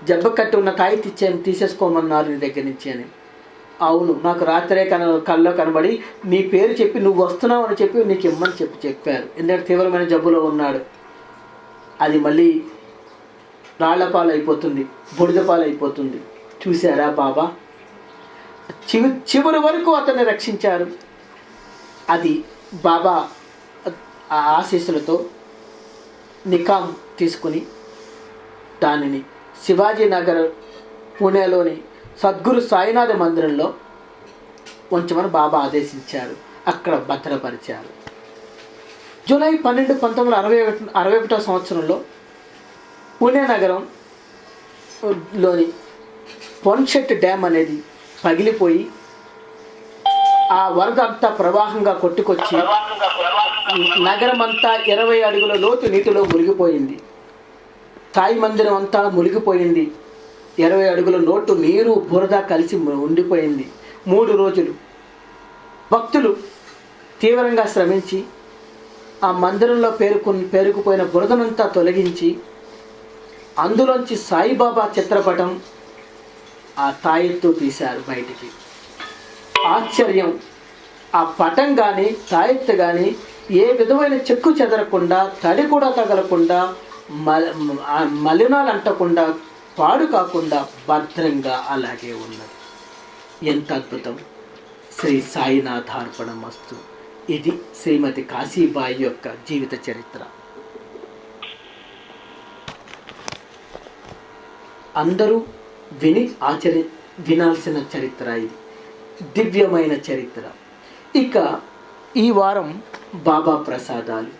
జబ్బ కట్టి ఉన్న తాయి తీసేసుకోమన్నారు నీ దగ్గర నుంచి అని. అవును, నాకు రాత్రే కల్లో కనబడి నీ పేరు చెప్పి నువ్వు వస్తున్నావు అని చెప్పి నీకు ఇమ్మని చెప్పారు. ఎందుకంటే తీవ్రమైన జబ్బులో ఉన్నాడు. అది మళ్ళీ రాళ్లపాలు అయిపోతుంది, బుడిద పాలు అయిపోతుంది. చూశారా బాబా, చివరి వరకు అతన్ని రక్షించారు. అది బాబా ఆశీస్సులతో నికాం తీసుకుని దానిని శివాజీనగర్ పూణేలోని సద్గురు సాయినాథ మందిరంలో ఉంచమని బాబా ఆదేశించారు. అక్కడ భద్రపరిచారు. జూలై 12, 1961 సంవత్సరంలో పూణే నగరంలోని పొన్షెట్ డ్యామ్ అనేది పగిలిపోయి ఆ వరద అంతా ప్రవాహంగా కొట్టుకొచ్చి నగరం అంతా 20 అడుగుల లోతు నీటిలో మునిగిపోయింది. సాయి మందిరం అంతా మునిగిపోయింది. 20 అడుగుల లోటు నీరు బురద కలిసి ఉండిపోయింది. 3 రోజులు భక్తులు తీవ్రంగా శ్రమించి ఆ మందిరంలో పేరుకుపోయిన బురదనంతా తొలగించి అందులోంచి సాయిబాబా చిత్రపటం ఆ తాయెత్తు తీశారు బయటికి. ఆశ్చర్యం, ఆ పటం కానీ తాయెత్తు కానీ ఏ విధమైన చెక్కు చెదరకుండా, తడి కూడా తగలకుండా, మలినాలు అంటకుండా, పాడు కాకుండా భద్రంగా అలాగే ఉన్నది. ఎంత అద్భుతం! శ్రీ సాయినాథార్పణమస్తు. ఇది శ్రీమతి కాశీబాయి యొక్క జీవిత చరిత్ర. అందరూ వినాల్సిన చరిత్ర ఇది, దివ్యమైన చరిత్ర. ఇక ఈ వారం బాబా ప్రసాదాలు.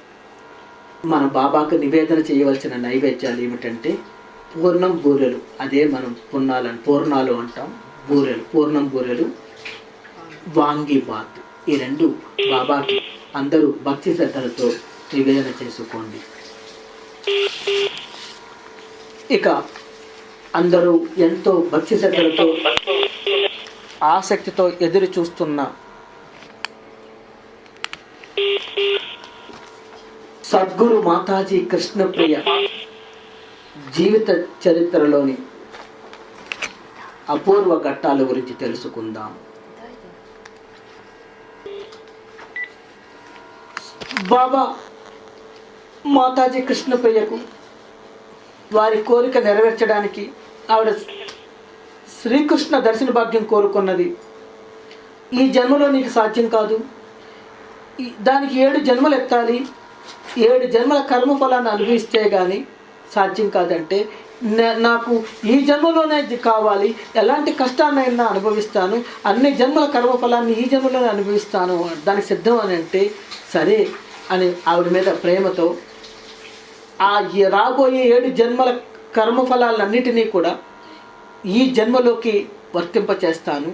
మన బాబాకు నివేదన చేయవలసిన నైవేద్యాలు ఏమిటంటే పూర్ణం బూరెలు. అదే మనం పూర్ణాలు అంటాం. బూరెలు, పూర్ణం బూరెలు, వాంగి బాత్. ఈ 2 బాబాకి అందరూ భక్తి శ్రద్ధలతో నివేదన చేసుకోండి. ఇక అందరూ ఎంతో భక్తి శ్రద్ధలతో ఆసక్తితో ఎదురు చూస్తున్న సద్గురు మాతాజీ కృష్ణప్రియ జీవిత చరిత్రలోని అపూర్వ ఘట్టాల గురించి తెలుసుకుందాం. బాబా మాతాజీ కృష్ణప్రియకు వారి కోరిక నెరవేర్చడానికి ఆవిడ శ్రీకృష్ణ దర్శన భాగ్యం కోరుకున్నది. ఈ జన్మలో నీకు సాధ్యం కాదు, దానికి 7 జన్మలు ఎత్తాలి, 7 జన్మల కర్మఫలాన్ని అనుభవిస్తే కానీ సాధ్యం కాదంటే, నాకు ఈ జన్మలోనే కావాలి, ఎలాంటి కష్టాన్నైనా అనుభవిస్తాను, అన్ని జన్మల కర్మఫలాన్ని ఈ జన్మలోనే అనుభవిస్తాను, దానికి సిద్ధం అని అంటే సరే అని ఆవిడ మీద ప్రేమతో ఆ రాబోయే 7 జన్మల కర్మఫలాలన్నిటినీ కూడా ఈ జన్మలోకి వర్తింపచేస్తాను.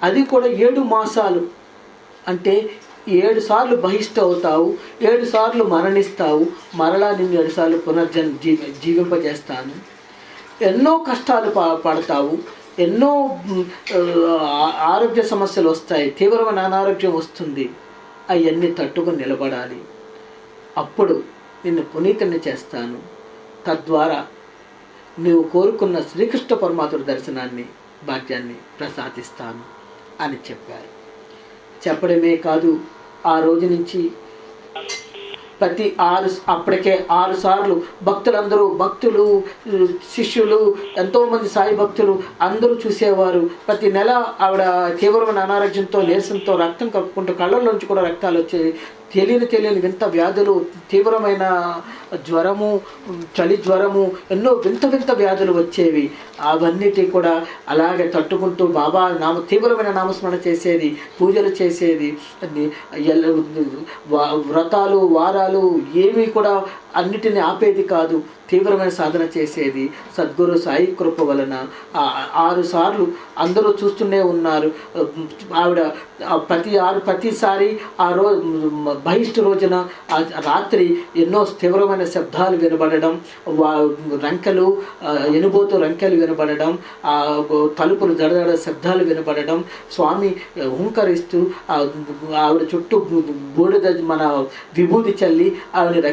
అది కూడా 7 మాసాలు. అంటే 7 సార్లు బహిష్ట అవుతావు, 7 సార్లు మరణిస్తావు, మరలా నిన్ను 7 సార్లు జీవింపజేస్తాను. ఎన్నో కష్టాలు పడతావు, ఎన్నో ఆరోగ్య సమస్యలు వస్తాయి, తీవ్రమైన అనారోగ్యం వస్తుంది. అవన్నీ తట్టుకొని నిలబడాలి. అప్పుడు నిన్ను పునీతుని చేస్తాను. తద్వారా నీవు కోరుకున్న శ్రీకృష్ణ పరమాత్ముడి దర్శనాన్ని, భాగ్యాన్ని ప్రసాదిస్తాను అని చెప్పారు. చెప్పడమే కాదు, ఆ రోజు నుంచి అప్పటికే 6 సార్లు భక్తులు, శిష్యులు, ఎంతోమంది సాయి భక్తులు అందరూ చూసేవారు. ప్రతి నెల ఆవిడ తీవ్రమైన అనారోగ్యంతో, నీరసంతో, రక్తం కప్పుకుంటూ కళ్ళల్లోంచి కూడా రక్తాలు వచ్చేవి. తెలియని వింత వ్యాధులు, తీవ్రమైన జ్వరము, చలి జ్వరము, ఎన్నో వింత వ్యాధులు వచ్చేవి. అవన్నిటి కూడా అలాగే తట్టుకుంటూ బాబా తీవ్రమైన నామస్మరణ చేసేది, పూజలు చేసేది, వ్రతాలు, వారాలు ఏమీ కూడా అన్నిటిని ఆపేది కాదు. తీవ్రమైన సాధన చేసేది. సద్గురు సాయి కృప వలన 6 సార్లు అందరూ చూస్తూనే ఉన్నారు. ఆవిడ ప్రతిసారి ఆ రోజు బహిష్ట రోజున రాత్రి ఎన్నో తీవ్రమైన శబ్దాలు వినబడడం, రంకెలు, ఎనుబోతు రంకెలు వినబడడం, తలుపులు దడదడ శబ్దాలు వినబడడం, స్వామి హుంకరిస్తూ ఆవిడ చుట్టూ బూడిద మన విభూతి చల్లి ఆవిడ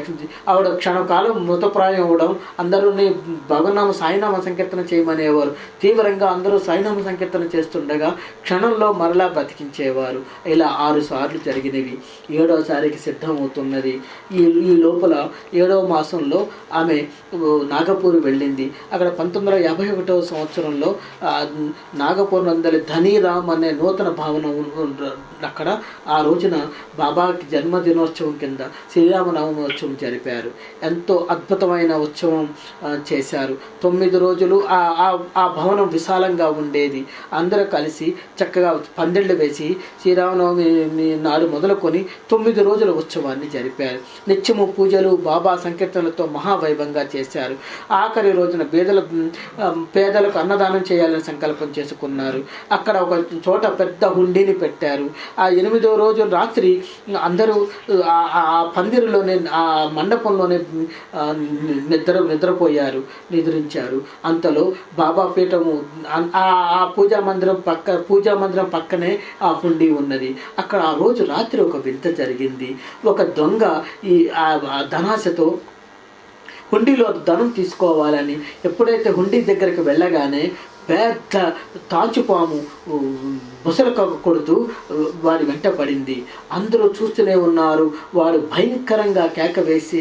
క్షణకాలం మృతప్రాయం రావడం, అందరూని భగవన్నామ సాయినామ సంకీర్తన చేయమనేవారు. తీవ్రంగా అందరూ సాయినామ సంకీర్తన చేస్తుండగా క్షణంలో మరలా బ్రతికించేవారు. ఇలా 6 సార్లు జరిగినవి. 7వసారికి సిద్ధమవుతున్నది. ఈ లోపల 7వ మాసంలో ఆమె నాగపూర్ వెళ్ళింది. అక్కడ 1951వ సంవత్సరంలో నాగపూర్ నందలి ధనీరామ్ అనే నూతన భవనం అక్కడ ఆ రోజున బాబాకి జన్మదినోత్సవం కింద శ్రీరామనవమోత్సవం జరిపారు. ఎంతో అద్భుతమైన ఉత్సవం చేశారు. 9 రోజులు ఆ భవనం విశాలంగా ఉండేది. అందరూ కలిసి చక్కగా పందిళ్ళు వేసి శ్రీరామనవమి నాడు మొదలుకొని 9 రోజుల ఉత్సవాన్ని జరిపారు. నిత్యము పూజలు, బాబా సంకీర్తనలతో మహావైభవంగా చేశారు. ఆఖరి రోజున పేదలకు అన్నదానం చేయాలని సంకల్పం చేసుకున్నారు. అక్కడ ఒక చోట పెద్ద హుండీని పెట్టారు. ఆ 8వ రోజు రాత్రి అందరూ ఆ పందిరిలోనే, ఆ మండపంలోనే నిద్రపోయారు, నిద్రించారు. అంతలో బాబా పీఠము ఆ పూజా మందిరం పక్కనే ఆ హుండీ ఉన్నది. అక్కడ ఆ రోజు రాత్రి ఒక వింత జరిగింది. ఒక దొంగ ఈ ధనాశతో హుండీలో ధనం తీసుకోవాలని ఎప్పుడైతే హుండీ దగ్గరికి వెళ్ళగానే పెద్ద తాచుపాము బుసలు కొడుతూ వాడి వెంట పడింది. అందరూ చూస్తూనే ఉన్నారు. వాడు భయంకరంగా కేక వేసి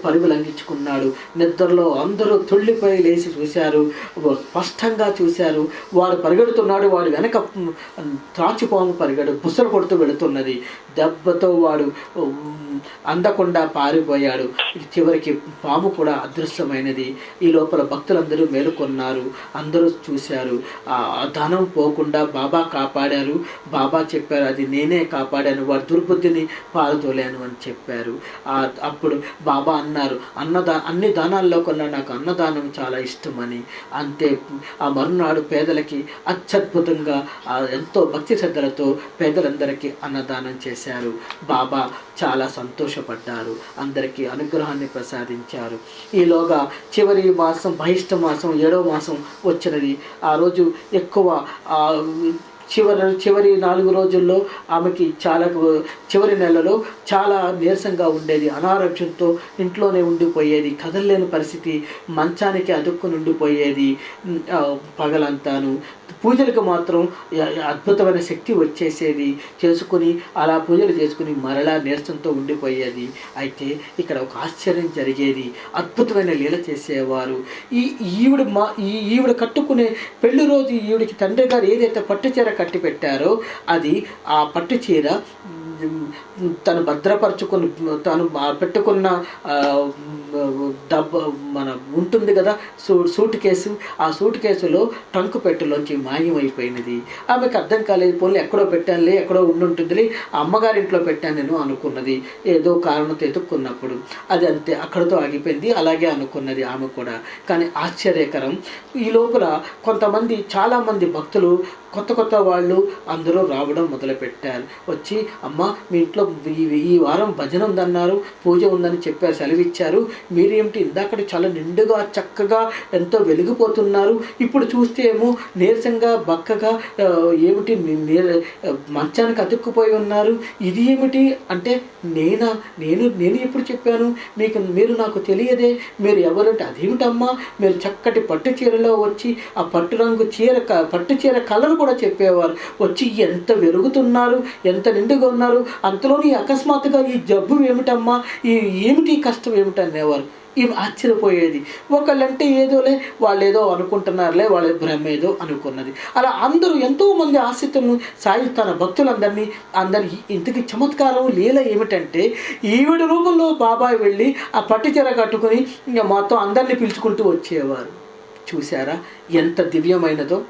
పరుగులు అందించుకున్నాడు. నిద్రలో అందరూ తుళ్ళిపోయి లేచి చూశారు, స్పష్టంగా చూశారు. వాడు పరిగెడుతున్నాడు. వాడు వెనక తాచుపాము బుసలు కొడుతూ వెళుతున్నది. దెబ్బతో వాడు అందకుండా పారిపోయాడు. చివరికి పాము కూడా అదృశ్యమైనది. ఈ లోపల భక్తులందరూ మేలుకొన్నారు. అందరూ చూశారు. ఆ ధనం పోకుండా బాబా కాపాడారు. బాబా చెప్పారు, అది నేనే కాపాడాను, వాడి దుర్బుద్ధిని పారదోలాను అని చెప్పారు. అప్పుడు బాబా అన్నారు, అన్ని దానాల్లో కన్నా నాకు అన్నదానం చాలా ఇష్టమని. అంతే ఆ మరునాడు పేదలకి అత్యద్భుతంగా ఎంతో భక్తి శ్రద్ధలతో పేదలందరికీ అన్నదానం చేశారు. బాబా చాలా సంతోషపడ్డారు. అందరికీ అనుగ్రహాన్ని ప్రసాదించారు. ఈలోగా చివరి మాసం, బహిష్ట మాసం, 7వ మాసం వచ్చినది. ఆ రోజు ఎక్కువ చివరి 4 రోజుల్లో ఆమెకి చివరి నెలలో చాలా నీరసంగా ఉండేది. అనారోగ్యంతో ఇంట్లోనే ఉండిపోయేది. కదలలేని పరిస్థితి, మంచానికి అదుక్కుని ఉండిపోయేది పగలంతాను. పూజలకు మాత్రం అద్భుతమైన శక్తి వచ్చేసేది. అలా పూజలు చేసుకుని మరలా నీరసంతో ఉండిపోయేది. అయితే ఇక్కడ ఒక ఆశ్చర్యం జరిగేది. అద్భుతమైన లీల చేసేవారు. ఈవిడ కట్టుకునే పెళ్లి రోజు ఈవిడికి తండ్రి గారు ఏదైతే పట్టుచీర కట్టి పెట్టారో అది ఆ పట్టు చీర తను భద్రపరుచుకుని తను పెట్టుకున్న మన ఉంటుంది కదా సూట్ కేసు, ఆ సూట్ కేసులో ట్రంక్ పెట్టెలోంచి మాయమైపోయినది. ఆమెకు అర్థం కాలేదు. పోనీ ఎక్కడో పెట్టానులే, ఎక్కడో ఉండుంటుందిలే, అమ్మగారింట్లో పెట్టాను నేను అనుకున్నది. ఏదో కారణంతో ఎదుక్కున్నప్పుడు అది అంతే, అక్కడితో ఆగిపోయింది. అలాగే అనుకున్నది ఆమె కూడా. కానీ ఆశ్చర్యకరం, ఈ లోపల చాలామంది భక్తులు కొత్త వాళ్ళు అందరూ రావడం మొదలుపెట్టారు. వచ్చి అమ్మ మీ ఇంట్లో ఈ వారం భజన ఉందన్నారు, పూజ ఉందని చెప్పారు, సెలవిచ్చారు, మీరేమిటి ఇందాక చాలా నిండుగా చక్కగా ఎంతో వెలిగిపోతున్నారు, ఇప్పుడు చూస్తే ఏమో నీరసంగా బక్కగా ఏమిటి మంచానికి అతుక్కుపోయి ఉన్నారు, ఇది ఏమిటి అంటే నేను ఎప్పుడు చెప్పాను మీరు నాకు తెలియదే, మీరు ఎవరంటే అదేమిటమ్మా, మీరు చక్కటి పట్టు చీరలో వచ్చి ఆ పట్టు రంగు పట్టు చీర కలర్ కూడా చెప్పేవారు, వచ్చి ఎంత వెలుగుతున్నారు, ఎంత నిండుగా ఉన్నారు, అంతలోని అకస్మాత్తుగా ఈ జబ్బు ఏమిటమ్మా, ఏమిటి కష్టం ఏమిటనేవారు. ఈమె ఆశ్చర్యపోయేది. ఒకళ్ళంటే ఏదోలే, వాళ్ళు ఏదో అనుకుంటున్నారులే, వాళ్ళ భ్రమ ఏదో అనుకున్నది. అలా అందరూ ఎంతోమంది ఆశ్రితులను సాయి తన భక్తులందరినీ ఇంతకీ చమత్కారం లీల ఏమిటంటే ఈవిడ రూపంలో బాబాయ్ వెళ్ళి ఆ పట్టుచీర కట్టుకుని మొత్తం అందరినీ పిలుచుకుంటూ వచ్చేవారు. చూసారా ఎంత దివ్యమైనదో.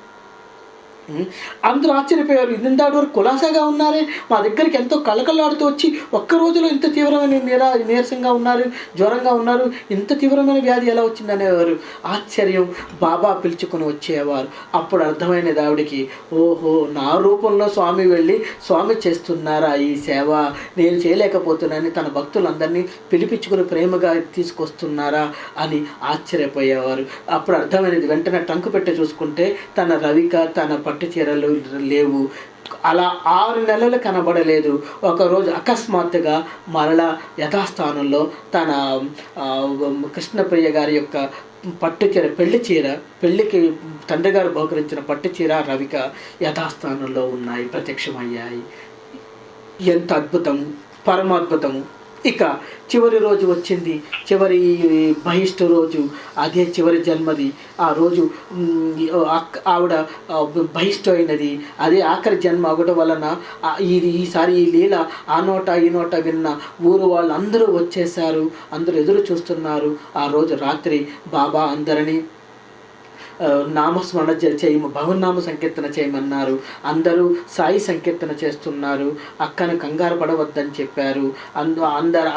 అందరూ ఆశ్చర్యపోయారు. ఇందాడు వరకు కులాసాగా ఉన్నారే, మా దగ్గరికి ఎంతో కళకళలాడుతూ వచ్చి ఒక్క రోజులో ఇంత తీవ్రమైన నీరసంగా ఉన్నారు, జ్వరంగా ఉన్నారు, ఇంత తీవ్రమైన వ్యాధి ఎలా వచ్చిందనేవారు. ఆశ్చర్యం. బాబా పిలుచుకొని వచ్చేవారు. అప్పుడు అర్థమైనది ఆవిడికి, ఓహో నా రూపంలో స్వామి వెళ్ళి స్వామి చేస్తున్నారా ఈ సేవ, నేను చేయలేకపోతున్నానని తన భక్తులందరినీ పిలిపించుకుని ప్రేమగా తీసుకొస్తున్నారా అని ఆశ్చర్యపోయేవారు. అప్పుడు అర్థమైనది. వెంటనే టంకు పెట్టి చూసుకుంటే తన రవిక, తన పట్టు చీరలు లేవు. అలా 6 నెలలు కనబడలేదు. ఒకరోజు అకస్మాత్తుగా మరలా యథాస్థానంలో తన కృష్ణప్రియ గారి యొక్క పట్టు చీర, పెళ్లికి తండ్రి గారు బహుకరించిన పట్టు చీర, రవిక యథాస్థానంలో ఉన్నాయి, ప్రత్యక్షమయ్యాయి. ఎంత అద్భుతము, పరమాద్భుతము. ఇక చివరి రోజు వచ్చింది, చివరి బహిష్ట రోజు, అదే చివరి జన్మది. ఆ రోజు ఆవిడ బహిష్ట అయినది, అదే ఆఖరి జన్మ అవడం వలన ఈసారి ఈ లీల ఆ నోట ఈ నోట విన్న ఊరు వాళ్ళు అందరూ వచ్చేసారు, అందరూ ఎదురు చూస్తున్నారు. ఆ రోజు రాత్రి బాబా అందరినీ నామస్మరణ చేయము, భగవన్నామ సంకీర్తన చేయమన్నారు. అందరూ సాయి సంకీర్తన చేస్తున్నారు. అక్కను కంగారు పడవద్దని చెప్పారు.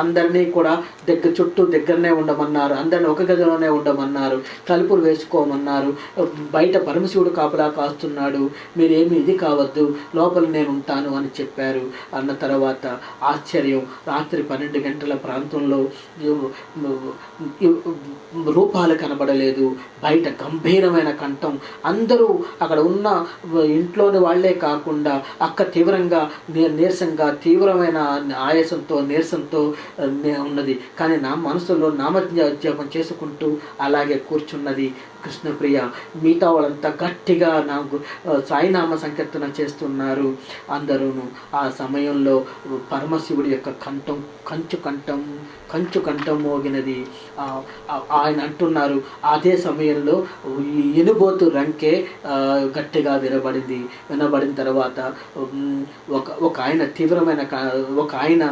అందరినీ కూడా చుట్టూ దగ్గరనే ఉండమన్నారు. అందరిని ఒక గదిలోనే ఉండమన్నారు. తలుపులు వేసుకోమన్నారు. బయట పరమశివుడు కాపలా కాస్తున్నాడు, మీరేమి ఇది కావద్దు, లోపల నేను ఉంటాను అని చెప్పారు. అన్న తర్వాత ఆశ్చర్యం, రాత్రి 12 గంటల ప్రాంతంలో రూపాలు కనబడలేదు. బయట గంభీరమైన కంఠం. అందరూ అక్కడ ఉన్న ఇంట్లోని వాళ్లే కాకుండా అక్క తీవ్రంగా నీరసంగా, తీవ్రమైన ఆయాసంతో, నీరసంతో ఉన్నది. కానీ నా మనసులో నామజపం చేసుకుంటూ అలాగే కూర్చున్నది కృష్ణప్రియ. మిగతా వాళ్ళంతా గట్టిగా నాకు సాయినామ సంకీర్తన చేస్తున్నారు అందరూను. ఆ సమయంలో పరమశివుడి యొక్క కంఠం, కంచు కంఠం మోగినది. ఆయన అంటున్నారు, అదే సమయంలో ఎనుబోతు రంకే గట్టిగా వినబడిన తర్వాత ఒక ఆయన తీవ్రమైన ఒక ఆయన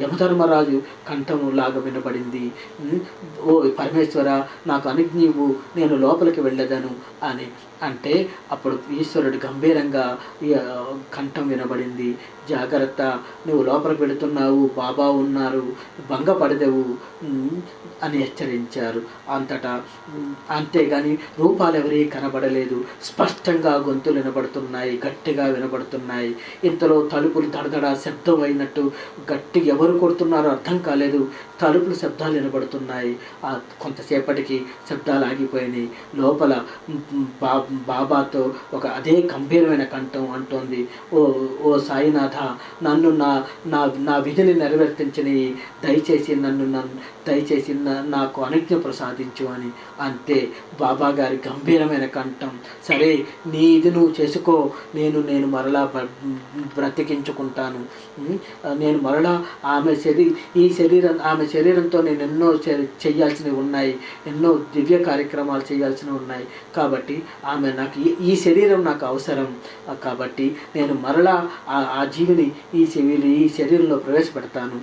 యమధర్మరాజు కంఠం లాగా వినబడింది. ఓ పరమేశ్వర, నాకు అనుజ్ఞీవు, నేను లోపలికి వెళ్ళదను అని అంటే అప్పుడు ఈశ్వరుడు గంభీరంగా కంఠం వినబడింది, జాగ్రత్త, నువ్వు లోపలికి వెళుతున్నావు, బాబా ఉన్నారు, భంగపడదవు అని హెచ్చరించారు. అంతేగాని రూపాలు ఎవరీ కనబడలేదు. స్పష్టంగా గొంతులు వినబడుతున్నాయి, గట్టిగా వినబడుతున్నాయి. ఇంతలో తలుపులు దడదడ శబ్దం అయినట్టు గట్టి ఎవరు కొడుతున్నారో అర్థం కాలేదు. తలుపులు శబ్దాలు వినబడుతున్నాయి. కొంతసేపటికి శబ్దాలు ఆగిపోయినాయి. లోపల బాబాతో అదే గంభీరమైన కంఠం అంటోంది, ఓ సాయినాథ, నన్ను నా విధిని నెరవేర్తించని, దయచేసి నాకు అనుజ్ఞ ప్రసాదించు అని. అంతే బాబా గారి గంభీరమైన కంఠం, సరే నీ ఇది నువ్వు చేసుకో, నేను మరలా బ్రతికించుకుంటాను, నేను మరలా ఆమె శరీరంతో నేను ఎన్నో చేయాల్సినవి ఉన్నాయి, ఎన్నో దివ్య కార్యక్రమాలు చేయాల్సినవి ఉన్నాయి. కాబట్టి ఆమె నాకు ఈ శరీరం నాకు అవసరం. కాబట్టి నేను మరలా ఆ జీవిని ఈ శరీరంలో ప్రవేశపెడతాను.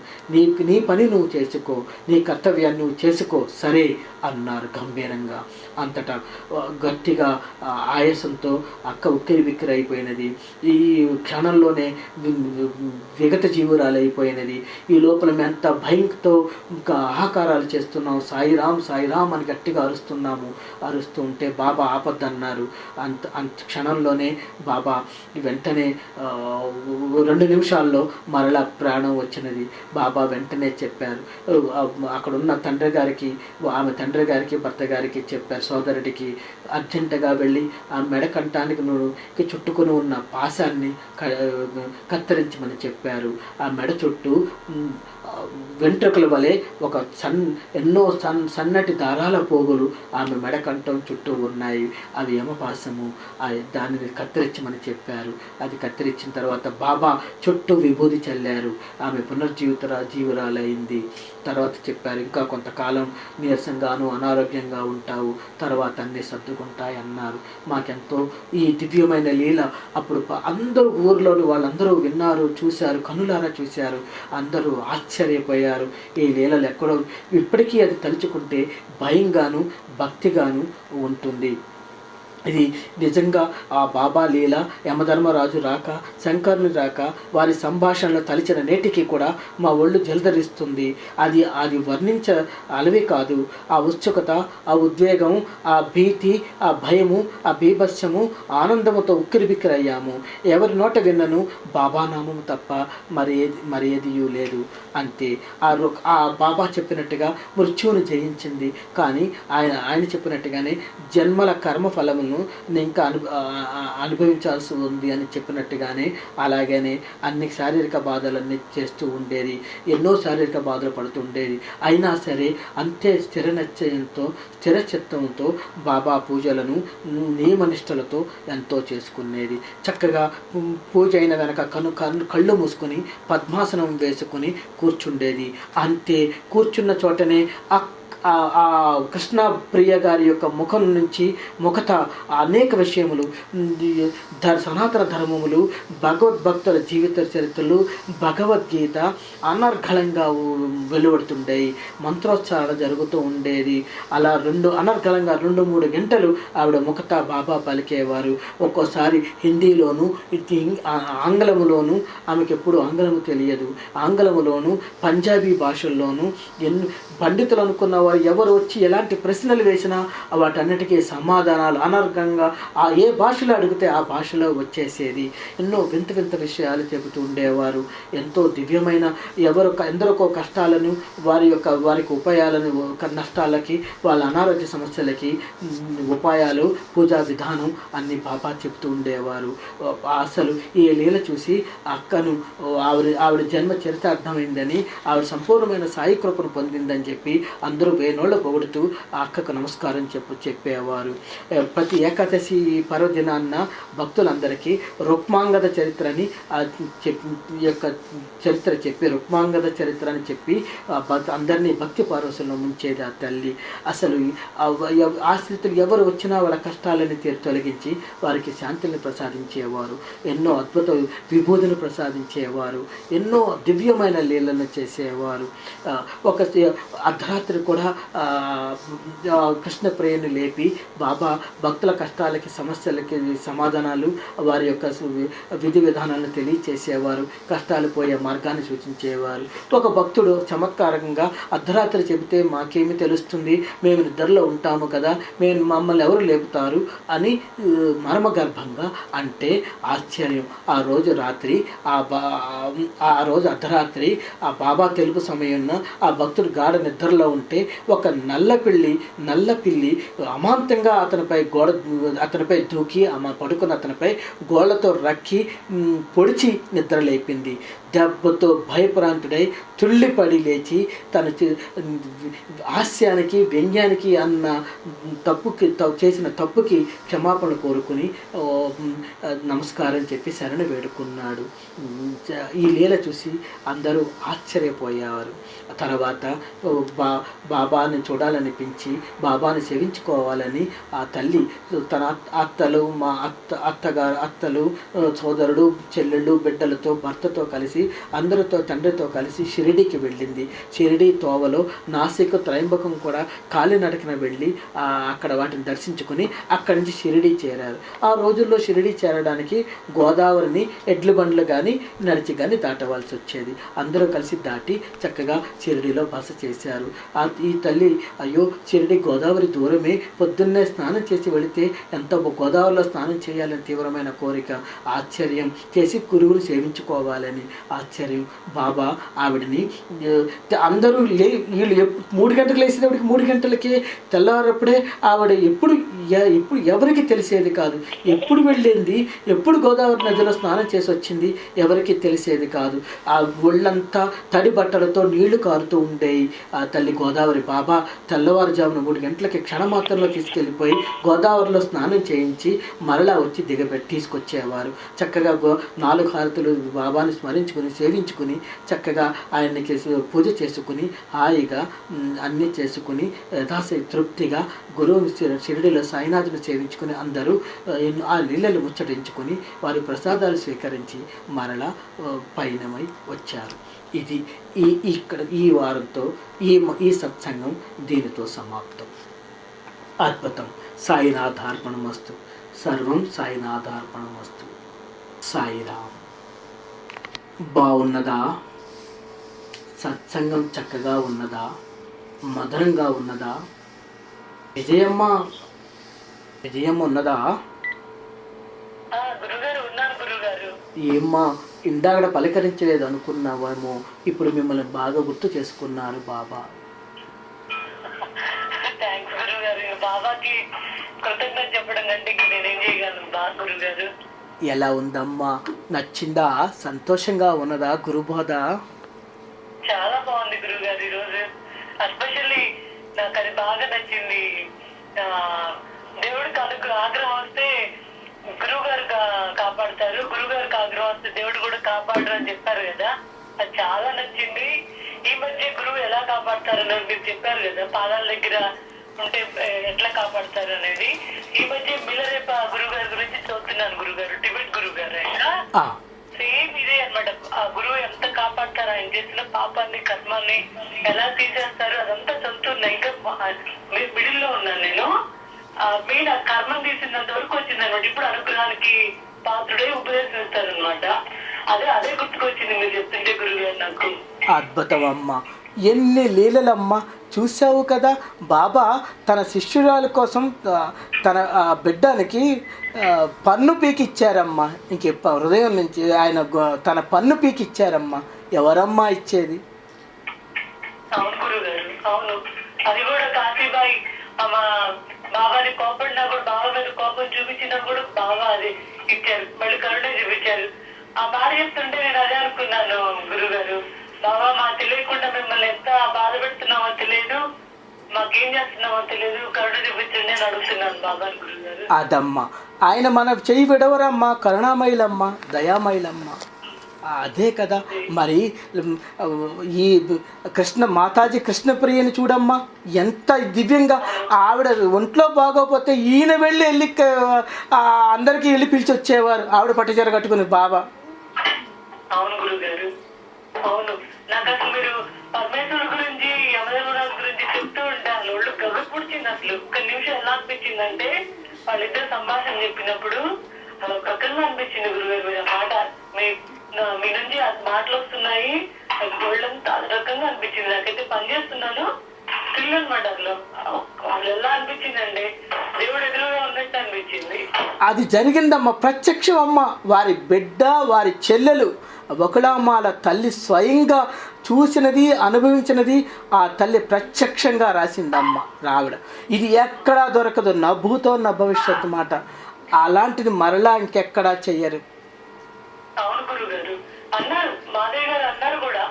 నీ పని నువ్వు చేసుకో, నీ కర్తవ్యాన్ని నువ్వు చేసుకో, సరే అన్నారు గంభీరంగా. అంతటా గట్టిగా ఆయాసంతో అక్క ఉక్కిరి అయిపోయినది. ఈ క్షణంలోనే విగత జీవురాలైపోయినది. ఈ లోపల మేము ఎంత భయంతో ఇంకా ఆహాకారాలు చేస్తున్నాం, సాయిరామ్ సాయిరామ్ అని గట్టిగా అరుస్తూ ఉంటే బాబా ఆపద్దన్నారు. అంత క్షణంలోనే బాబా వెంటనే 2 నిమిషాల్లో మరలా ప్రాణం వచ్చినది. బాబా వెంటనే చెప్పారు, అక్కడున్న ఆమె తండ్రి గారికి భర్త గారికి చెప్పారు, సోదరుడికి అర్జెంటుగా వెళ్ళి ఆ మెడకంఠానికి చుట్టుకుని ఉన్న పాశాన్ని కత్తిరించమని చెప్పారు. ఆ మెడ చుట్టూ వెంట్రుకల వలె ఎన్నో సన్నటి దారాల పోగులు ఆమె మెడకంఠం చుట్టూ ఉన్నాయి. అవి యమపాశము. దానిని కత్తిరించమని చెప్పారు. అది కత్తిరించిన తర్వాత బాబా చుట్టూ విభూది చల్లారు. ఆమె జీవురాలైంది. తర్వాత చెప్పారు, ఇంకా కొంతకాలం నీరసంగాను అనారోగ్యంగా ఉంటావు, తర్వాత అన్నీ సర్దుకుంటాయి అన్నారు. మాకెంతో ఈ దివ్యమైన లీల అప్పుడు అందరూ ఊర్లోని వాళ్ళందరూ విన్నారు, చూశారు, కనులారా చూశారు. అందరూ ఆశ్చర్యపోయారు. ఈ లీలలు ఎక్కడో ఇప్పటికీ అది తలుచుకుంటే భయంగాను భక్తిగాను ఉంటుంది. ఇది నిజంగా ఆ బాబా లీల. యమధర్మరాజు రాక, శంకరుని రాక, వారి సంభాషణలు తలిచిన నేటికి కూడా మా ఒళ్ళు జలధరిస్తుంది. అది వర్ణించ అలవి కాదు. ఆ ఉత్సుకత, ఆ ఉద్వేగం, ఆ భీతి, ఆ భయము, ఆ బీభత్సము, ఆనందముతో ఉక్కిరిబిక్కిరయ్యాము. ఎవరి నోట విన్నను బాబా నామము తప్ప మరేదియూ లేదు. అంతే. ఆ బాబా చెప్పినట్టుగా మృత్యువును జయించింది. కానీ ఆయన చెప్పినట్టుగానే జన్మల కర్మ ఫలములను బాధలను నేను ఇంకా అనుభవించాల్సి ఉంది అని చెప్పినట్టుగానే అలాగనే అన్ని శారీరక బాధలన్నీ చేస్తూ ఉండేది, ఎన్నో శారీరక బాధలు పడుతూ ఉండేది. అయినా సరే అంతే స్థిర నిశ్చయంతో స్థిర చిత్తంతో బాబా పూజలను నియమనిష్టలతో ఎంతో చేసుకునేది. చక్కగా పూజ అయిన వెనక కళ్ళు మూసుకొని పద్మాసనం వేసుకొని కూర్చుండేది. అంతే కూర్చున్న చోటనే ఆ కృష్ణ ప్రియ గారి యొక్క ముఖం నుంచి ముఖత అనేక విషయములు, సనాతన ధర్మములు, భగవద్భక్తుల జీవిత చరిత్రలు, భగవద్గీత అనర్గళంగా వెలువడుతుండేవి. మంత్రోచ్చారణ జరుగుతూ ఉండేది. అలా అనర్గళంగా 2-3 గంటలు ఆవిడ ముఖత బాబా పలికేవారు. ఒక్కోసారి హిందీలోను ఆంగ్లములోను, ఆమెకు ఎప్పుడు ఆంగ్లము తెలియదు, ఆంగ్లములోను పంజాబీ భాషల్లోనూ పండితులు అనుకున్న వారు ఎవరు వచ్చి ఎలాంటి ప్రశ్నలు వేసినా వాటన్నిటికీ సమాధానాలు అనర్గంగా ఏ భాషలో అడిగితే ఆ భాషలో వచ్చేసేది. ఎన్నో వింత వింత విషయాలు చెబుతూ ఉండేవారు. ఎంతో దివ్యమైన ఎందరికో కష్టాలను వారికి ఉపాయాలను, నష్టాలకి, వాళ్ళ అనారోగ్య సమస్యలకి ఉపాయాలు, పూజా విధానం అన్ని బాబా చెబుతూ ఉండేవారు. అసలు ఈ లీల చూసి అక్కను ఆవిడ జన్మ చరితార్థమైందని, ఆవిడ సంపూర్ణమైన సాయి కృపను పొందిందని చెప్పి అందరూ వేనోళ్ళ పొగుడుతూ ఆ అక్కకు నమస్కారం చెప్పేవారు. ప్రతి ఏకాదశి పర్వదినాన్న భక్తులందరికీ రుక్మాంగద చరిత్రని యొక్క చరిత్ర చెప్పి, రుక్మాంగద చరిత్ర అని చెప్పి అందరినీ భక్తి పారవశంలో ముంచేది ఆ తల్లి. అసలు ఆశ్రితులు ఎవరు వచ్చినా వాళ్ళ కష్టాలని తొలగించి వారికి శాంతిని ప్రసాదించేవారు. ఎన్నో అద్భుత విభూతిని ప్రసాదించేవారు. ఎన్నో దివ్యమైన లీలను చేసేవారు. ఒక అర్ధరాత్రి కూడా కృష్ణ ప్రియను లేపి బాబా భక్తుల కష్టాలకి, సమస్యలకి సమాధానాలు, వారి యొక్క విధి విధానాలను తెలియచేసేవారు. కష్టాలు పోయే మార్గాన్ని సూచించేవారు. ఒక భక్తుడు చమత్కారంగా అర్ధరాత్రి చెబితే మాకేమి తెలుస్తుంది, మేము నిద్రలో ఉంటాము కదా, మమ్మల్ని ఎవరు లేపుతారు అని మర్మగర్భంగా అంటే ఆశ్చర్యం. ఆ రోజు అర్ధరాత్రి ఆ బాబా తెలుగు సమయంలో ఆ భక్తుడు గాఢ నిద్రలో ఉంటే ఒక నల్ల పిల్లి అమాంతంగా అతనిపై దూకి పడుకున్న అతనిపై గోళ్లతో రక్కి పొడిచి నిద్ర లేపింది. దెబ్బతో భయప్రాంతుడై తుళ్ళిపడి లేచి తన హాస్యానికి, వ్యంగ్యానికి అన్న చేసిన తప్పుకి క్షమాపణ కోరుకుని నమస్కారం చెప్పి శరణు వేడుకున్నాడు. ఈ లీల చూసి అందరూ ఆశ్చర్యపోయేవారు. తర్వాత బాబాని చూడాలనిపించి బాబాని సేవించుకోవాలని ఆ తల్లి తన అత్తలు, సోదరుడు, చెల్లెళ్ళు, బిడ్డలతో, భర్తతో కలిసి, అందరితో, తండ్రితో కలిసి షిరిడీకి వెళ్ళింది. షిరిడీ తోవలో నాసిక్, త్రయంబకం కూడా కాలినడకన వెళ్ళి అక్కడ వాటిని దర్శించుకుని అక్కడి నుంచి షిరిడీ చేరారు. ఆ రోజుల్లో షిరిడీ చేరడానికి గోదావరిని ఎడ్ల బండ్లు కానీ నడిచి కానీ దాటవలసి వచ్చేది. అందరూ కలిసి దాటి చక్కగా షిరిడీలో బస చేశారు. ఈ తల్లి అయ్యో షిరిడీ గోదావరి దూరమే, పొద్దున్నే స్నానం చేసి వెళితే ఎంత గోదావరిలో స్నానం చేయాలని తీవ్రమైన కోరిక, ఆశ్చర్యం చేసి గురువుని సేవించుకోవాలని ఆశ్చర్యం. బాబా ఆవిడని అందరూ వీళ్ళు 3 గంటలకు లేసేటప్పటికి 3 గంటలకే తెల్లారప్పుడే ఆవిడ ఎప్పుడు ఎవరికి తెలిసేది కాదు. ఎప్పుడు వెళ్ళింది, ఎప్పుడు గోదావరి నదిలో స్నానం చేసి వచ్చింది ఎవరికి తెలిసేది కాదు. ఆ ఒళ్ళంతా తడి బట్టలతో నీళ్లు కారుతూ ఉండేవి. ఆ తల్లి గోదావరి బాబా తెల్లవారుజామున 3 గంటలకి క్షణమాత్రంలో తీసుకెళ్ళిపోయి గోదావరిలో స్నానం చేయించి మరలా వచ్చి తీసుకొచ్చేవారు. చక్కగా 4 హారతులు బాబాని స్మరించుకుని సేవించుకుని చక్కగా ఆయనకి పూజ చేసుకుని హాయిగా అన్నీ చేసుకుని తృప్తిగా గురువు షిరిడిలో సాయినాథుని సేవించుకుని అందరూ ఆ లీలలు ముచ్చటించుకుని వారి ప్రసాదాలు స్వీకరించి మరలా పయనమై వచ్చారు. ఇది ఈ వారంతో ఈ సత్సంగం దీనితో సమాప్తం. అద్భుతం. సాయినాథార్పణమస్తు. సర్వం సాయినాథార్పణమస్తు. సాయిరామ్. బాగున్నదా? సత్సంగం చక్కగా ఉన్నదా? మధురంగా ఉన్నదా? విజయమ్మ ఉన్నదా? ఏమ్మా ఇందాక పలకరించలేదు అనుకున్నావేమో, ఇప్పుడు మిమ్మల్ని బాగా గుర్తు చేసుకున్నారు బాబా. బాబాకి కృతజ్ఞత చెప్పడం కంటే నేనేం చేయగలను బాగా గురువు గారు. ఎలా ఉందమ్మా, నచ్చిందా, సంతోషంగా ఉన్నదా గురుబోధ? చాలా బాగుంది గురువు గారు ఈరోజు. ఎస్పెషల్లీ నాకు అది బాగా నచ్చింది. దేవుడికి ఆగ్రహం వస్తే గురువు గారు కాపాడతారు, గురువు గారికి ఆగ్రహం వస్తే దేవుడు కూడా కాపాడరు అని చెప్పారు కదా, అది చాలా నచ్చింది. ఈ మధ్య గురువు ఎలా కాపాడతారు అనేది మీరు చెప్పారు కదా, పాదాల దగ్గర ఉంటే ఎట్లా కాపాడతారు అనేది. ఈ మధ్య మిలరేప గురువు గారి గురించి చూస్తున్నాను గురువు గారు, టిబెట్ గురువు గారు. ఆయన సేమ్ ఇదే అనమాట. ఆ గురువు ఎంత కాపాడతారు, ఆయన చేసిన పాపాన్ని కర్మాన్ని ఎలా తీసేస్తారు అదంతా చదువుతున్నా. ఇంకా మిడిల్ లో ఉన్నాను నేను. మెయిన్ ఆ కర్మం తీసినంత వరకు వచ్చింది అనమాట. ఇప్పుడు అనుగ్రహానికి పాత్రుడే ఉపదేశిస్తారు అనమాట. అదే గుర్తుకొచ్చింది మీరు చెప్తుంటే గురువు గారు నాకు. అద్భుతం అమ్మ, ఎన్ని లీలలమ్మ చూసావు కదా. బాబా తన శిష్యురాల కోసం తన బిడ్డానికి పన్ను పీకిచ్చారమ్మా. ఇంక హృదయం నుంచి ఆయన తన పన్ను పీకిచ్చారమ్మా. ఎవరమ్మా ఇచ్చేది? అవును గురువు గారు, అవును. అది కూడా కాశీబాయి బాబాని కోపడినా కూడా, బాబా మీద కోపం చూపించినా కూడా బాబా అది ఇచ్చారు, మళ్ళీ కరుణ చూపించారు. ఆ మాట చెప్తుంటే నేను అదే అనుకున్నాను గురువు గారు, బాబా మాకు తెలియకుండా మిమ్మల్ని ఎంత బాధ పెడుతున్నామో తెలియదు, మాకేం చేస్తున్నామో తెలియదు, కరుణ చూపించండి అని అడుగుతున్నాను బాబాని గురువు గారు. అదమ్మా, ఆయన మన చెయ్యి విడవరమ్మా, కరుణామయులమ్మ, దయామయులమ్మ. అదే కదా మరి. ఈ మాతాజీ కృష్ణప్రియని చూడమ్మా, ఎంత దివ్యంగా. ఆవిడ ఒంట్లో బాగోపోతే ఈయన వెళ్ళి అందరికీ వెళ్ళి పిలిచి వచ్చేవారు, ఆవిడ పట్టుచీర కట్టుకుని బాబా. అవును గురువు గారు, అవును. నాకు అసలు మీరు పరమేశ్వరు గురించి, యమధర్మరాజు గురించి చెప్తూ ఉంటాను, ఒళ్ళు గగ పుడిచింది. అసలు ఒక్క నిమిషం ఎలా అనిపించిందంటే, వాళ్ళిద్దరు సంభాషణ చెప్పినప్పుడు గగ్గంగా అనిపించింది గురుగారు. మీరు ఆ మాట మీ నుంచి ఆ మాటలు వస్తున్నాయి, ఒళ్ళంతా రకంగా అనిపించింది. నాకైతే పని చేస్తున్నాను స్టిల్ అనమాట. అసలు వాళ్ళు ఎలా అనిపించిందండి, దేవుడు ఎదురుగా ఉన్నట్టు అనిపించింది. అది జరిగిందమ్మా, ప్రత్యక్షం అమ్మ. వారి బిడ్డ, వారి చెల్లెలు ఒకళామాల తల్లి స్వయంగా చూసినది, అనుభవించినది ఆ తల్లి ప్రత్యక్షంగా రాసిందమ్మ రావిడ. ఇది ఎక్కడా దొరకదు, నా భూతో నా భవిష్యత్తు మాట. అలాంటిది మరలా ఇంకెక్కడా చెయ్యరు. అవును గురువు గారు అన్నారు, మాధవ్ గారు అన్నారు కూడా,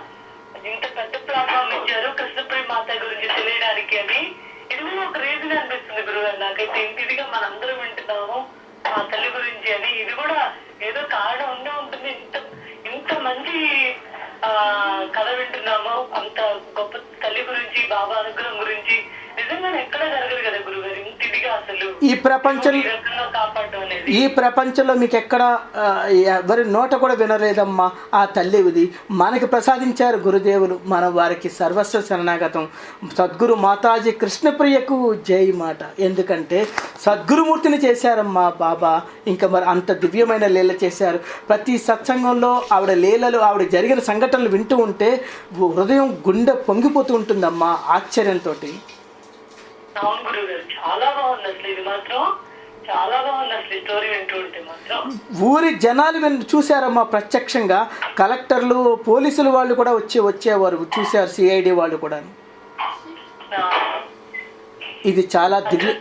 ఇంత పెద్ద ప్లాట్ఫామ్ ఇచ్చారు కృష్ణప్రియ మాత గురించి తెలియడానికి అని. ఇది కూడా ఒక రీజన్ అనిపిస్తుంది గురువు గారు నాకైతే. ఇంటిదిగా మనందరం వింటున్నాము ఆ తల్లి గురించి అని. ఇది కూడా ఏదో కారణం ఉండే ఉంటుంది. ఇంత మంచి కథ వింటున్నాము, అంత గొప్ప తల్లి గురించి, బాబా అనుగ్రహం గురించి. నిజంగా ఎక్కడ జరగదు కదా గురుగారు ఇంటిదిగా అసలు ఈ ప్రపంచంలో మీకు ఎక్కడ ఎవరి నోట కూడా వినలేదమ్మా ఆ తల్లిది. మనకి ప్రసాదించారు గురుదేవులు, మన వారికి సర్వస్వ శరణాగతం. సద్గురు మాతాజీ కృష్ణప్రియకు జై మాట. ఎందుకంటే సద్గురుమూర్తిని చేశారమ్మా బాబా. ఇంకా మరి అంత దివ్యమైన లీల చేశారు. ప్రతి సత్సంగంలో ఆవిడ లీలలు, ఆవిడ జరిగిన సంఘటనలు వింటూ ఉంటే హృదయం గుండె పొంగిపోతూ ఉంటుందమ్మా ఆశ్చర్యంతో. అవును గురువు గారు, చాలా బాగుంది అసలు. ఇది మాత్రం చాలా బాగుంది అసలు, ఈ స్టోరీ వింటూ ఉంటే మాత్రం. ఊరి జనాలు చూశారమ్మా ప్రత్యక్షంగా. కలెక్టర్లు, పోలీసులు వాళ్ళు కూడా వచ్చేవారు, చూశారు, సిఐడి వాళ్ళు కూడా. ఇది చాలా దివ్య.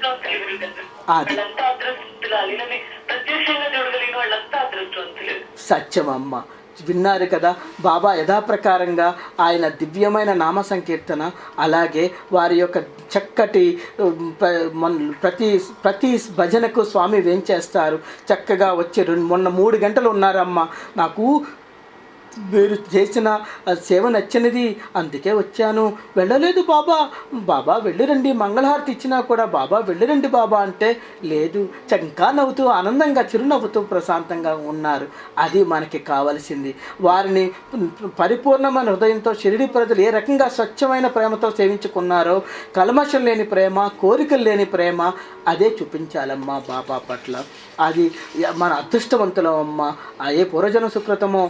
సత్యమమ్మ. విన్నారు కదా బాబా యథాప్రకారంగా ఆయన దివ్యమైన నామ సంకీర్తన, అలాగే వారి యొక్క చక్కటి ప్రతి భజనకు స్వామి వేంచేస్తారు. చక్కగా వచ్చి మొన్న 3 గంటలు ఉన్నారమ్మా. నాకు మీరు చేసిన సేవ నచ్చినది, అందుకే వచ్చాను. వెళ్ళలేదు బాబా. బాబా వెళ్ళిరండి, మంగళహారతి ఇచ్చినా కూడా బాబా వెళ్ళిరండి బాబా అంటే లేదు. చంకా నవ్వుతూ, ఆనందంగా, చిరునవ్వుతూ ప్రశాంతంగా ఉన్నారు. అది మనకి కావలసింది. వారిని పరిపూర్ణమైన హృదయంతో షిరిడి ప్రజలు ఏ రకంగా స్వచ్ఛమైన ప్రేమతో సేవించుకున్నారో, కల్మషం లేని ప్రేమ, కోరికలు లేని ప్రేమ, అదే చూపించాలమ్మా బాబా పట్ల. అది మన అదృష్టవంతులం అమ్మ. ఏ పూర్వజన సుకృతమో